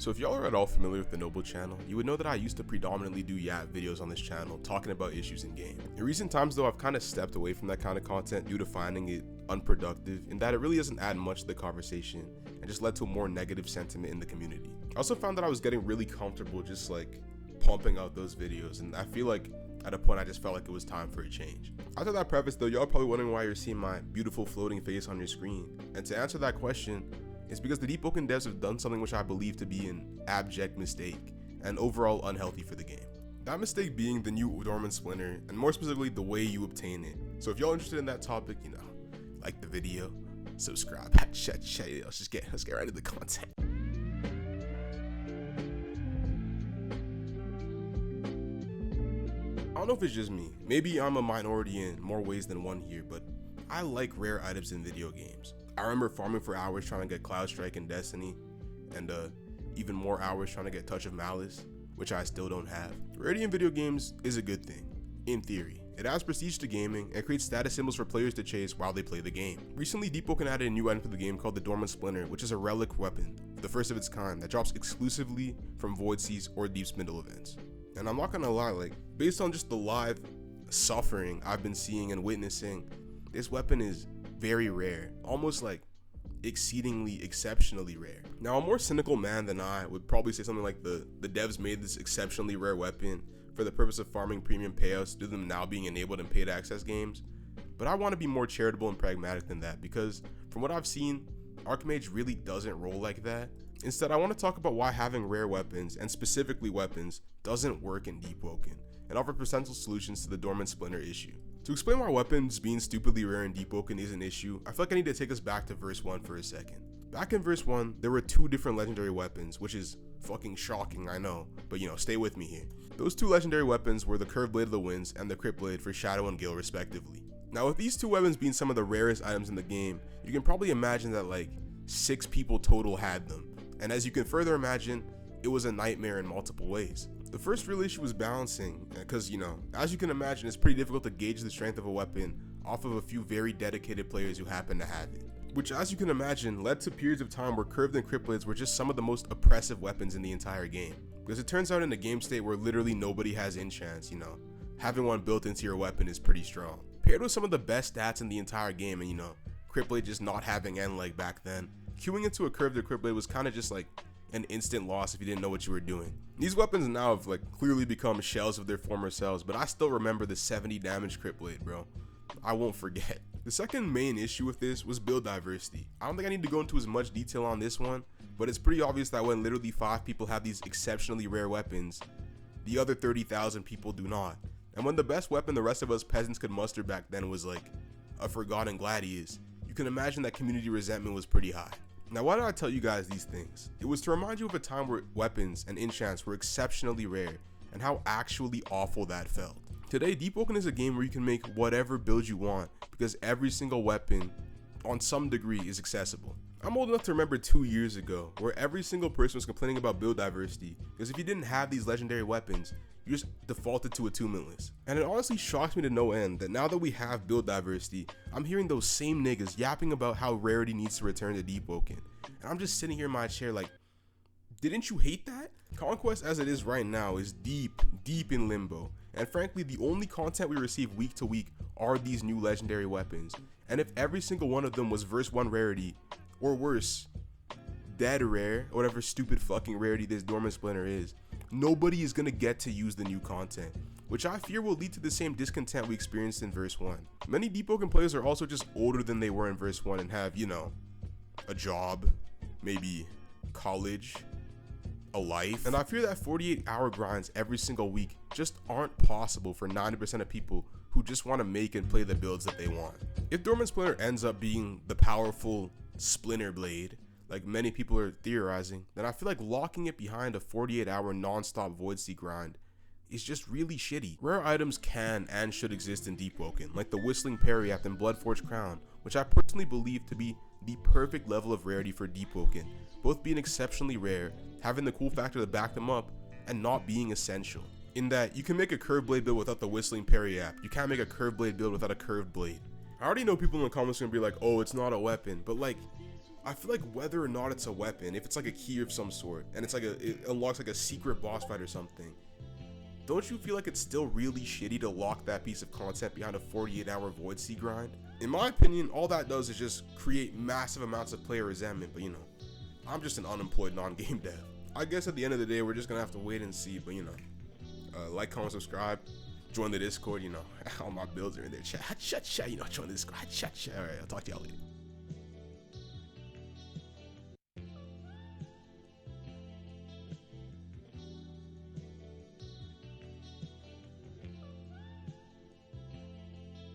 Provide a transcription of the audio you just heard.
So if y'all are at all familiar with the Noble channel, you would know that I used to predominantly do yap videos on this channel talking about issues in game. In recent times though, I've kind of stepped away from that kind of content due to finding it unproductive in that it really doesn't add much to the conversation and just led to a more negative sentiment in the community. I also found that I was getting really comfortable just like pumping out those videos, and I feel like at a point I just felt like it was time for a change. After that preface though, y'all are probably wondering why you're seeing my beautiful floating face on your screen, and to answer that question, it's because the Deepwoken devs have done something which I believe to be an abject mistake and overall unhealthy for the game. That mistake being the new Dormant Splinter, and more specifically the way you obtain it. So if y'all interested in that topic, you know, like the video, subscribe, let's get right into the content. I don't know if it's just me, maybe I'm a minority in more ways than one here, but I like rare items in video games. I remember farming for hours trying to get Cloud Strike in Destiny, and even more hours trying to get Touch of Malice, which I still don't have. Rarity in video games is a good thing, in theory. It adds prestige to gaming and creates status symbols for players to chase while they play the game. Recently, Deepwoken added a new item to the game called the Dormant Splinter, which is a Relic Weapon, the first of its kind, that drops exclusively from Void Seas or Deep Spindle events. And I'm not gonna lie, like, based on just the live suffering I've been seeing and witnessing, this weapon is very rare, almost like exceedingly exceptionally rare. Now, a more cynical man than I would probably say something like the devs made this exceptionally rare weapon for the purpose of farming premium payouts due to them now being enabled in paid access games, but I want to be more charitable and pragmatic than that, because from what I've seen, Archmage really doesn't roll like that. Instead, I want to talk about why having rare weapons, and specifically weapons, doesn't work in Deepwoken, and offer potential solutions to the Dormant Splinter issue. To explain why weapons being stupidly rare in Deepwoken is an issue, I feel like I need to take us back to verse 1 for a second. Back in verse 1, there were 2 different legendary weapons, which is fucking shocking, I know, but you know, stay with me here. Those 2 legendary weapons were the Curved Blade of the Winds and the Crypt Blade for Shadow and Gale respectively. Now, with these 2 weapons being some of the rarest items in the game, you can probably imagine that like 6 people total had them, and as you can further imagine, it was a nightmare in multiple ways. The first real issue was balancing, because you know, as you can imagine, it's pretty difficult to gauge the strength of a weapon off of a few very dedicated players who happen to have it, which as you can imagine led to periods of time where Curved and Crypt Blades were just some of the most oppressive weapons in the entire game, because it turns out in a game state where literally nobody has enchants, you know, having one built into your weapon is pretty strong. Paired with some of the best stats in the entire game, and you know, Crypt Blade just not having end leg back then, queuing into a Curved or Crypt Blade was kind of just like an instant loss if you didn't know what you were doing. These weapons now have like clearly become shells of their former selves, but I still remember the 70 damage Crypt Blade, bro. I won't forget. The second main issue with this was build diversity. I don't think I need to go into as much detail on this one, but it's pretty obvious that when literally 5 people have these exceptionally rare weapons, the other 30,000 people do not. And when the best weapon the rest of us peasants could muster back then was like a Forgotten Gladius, you can imagine that community resentment was pretty high. Now, why did I tell you guys these things? It was to remind you of a time where weapons and enchants were exceptionally rare and how actually awful that felt. Today, Deepwoken is a game where you can make whatever build you want because every single weapon, on some degree, is accessible. I'm old enough to remember 2 years ago where every single person was complaining about build diversity because if you didn't have these legendary weapons, you just defaulted to attunementless. And it honestly shocks me to no end that now that we have build diversity, I'm hearing those same niggas yapping about how Rarity needs to return to Deepwoken. And I'm just sitting here in my chair like, didn't you hate that? Conquest as it is right now is deep in limbo. And frankly, the only content we receive week to week are these new legendary weapons. And if every single one of them was verse 1 rarity, or worse, dead rare, or whatever stupid fucking rarity this Dormant Splinter is, nobody is gonna get to use the new content, which I fear will lead to the same discontent we experienced in verse 1. Many Deepwoken players are also just older than they were in verse 1 and have, you know, a job, maybe college, a life, and I fear that 48-hour grinds every single week just aren't possible for 90% of people who just want to make and play the builds that they want. If Dormant Splinter ends up being the powerful Splinter Blade, like many people are theorizing, then I feel like locking it behind a 48-hour non-stop Void Sea grind is just really shitty. Rare items can and should exist in Deepwoken, like the Whistling Periapt and Bloodforged Crown, which I personally believe to be the perfect level of rarity for Deepwoken, both being exceptionally rare, having the cool factor to back them up, and not being essential. In that, you can make a Curved Blade build without the Whistling Periapt, you can't make a Curved Blade build without a Curved Blade. I already know people in the comments are gonna be like, oh, it's not a weapon, but like, I feel like whether or not it's a weapon, if it's like a key of some sort, and it's like it unlocks like a secret boss fight or something, don't you feel like it's still really shitty to lock that piece of content behind a 48-hour Void Sea grind? In my opinion, all that does is just create massive amounts of player resentment, but you know, I'm just an unemployed non-game dev. I guess at the end of the day, we're just gonna have to wait and see, but you know, like, comment, subscribe, join the Discord, you know, all my builds are in there, chat, you know, join the Discord, chat, all right, I'll talk to y'all later.